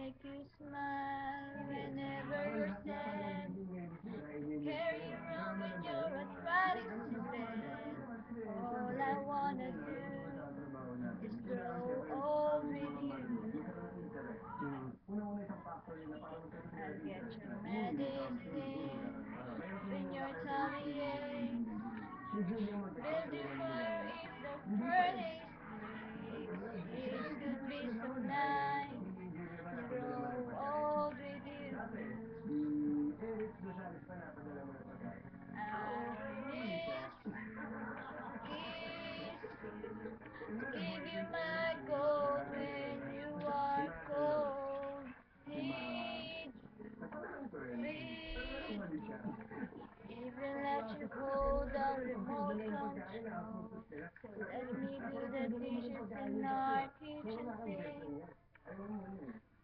make you smile whenever you're sad. Carry you around when you're arthritis is bad. All I wanna do is grow old with you. I'll get your medicine when your tummy aches. Build you fire if the furnace breaks. It could be so nice to grow old with you. I need to give you my gold when you are cold. Need free, even let you hold the remote control. So let me do the dishes in our kitchen sink.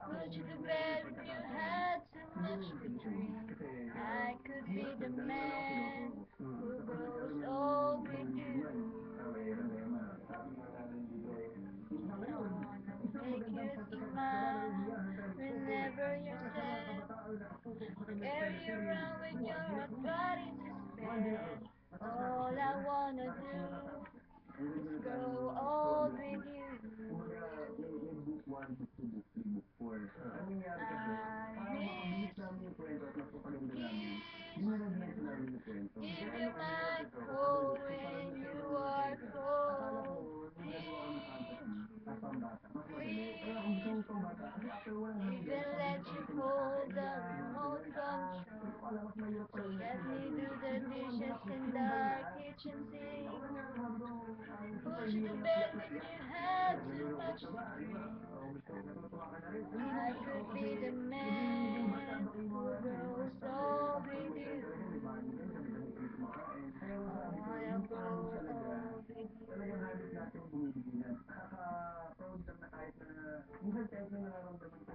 Put you to bed if you had too much to drink. I could be the man who grows old with you. I wanna make you smile whenever you're sad. Carry you around when your arthritis is bad. All I wanna do is grow old with you. I miss give you my cold when you are cold. Even let you hold the remote control. So let me do the dishes in the kitchen sink. Put you to bed when you had too much to drink. I could be the man who grows old with you. I wanna grow old with you.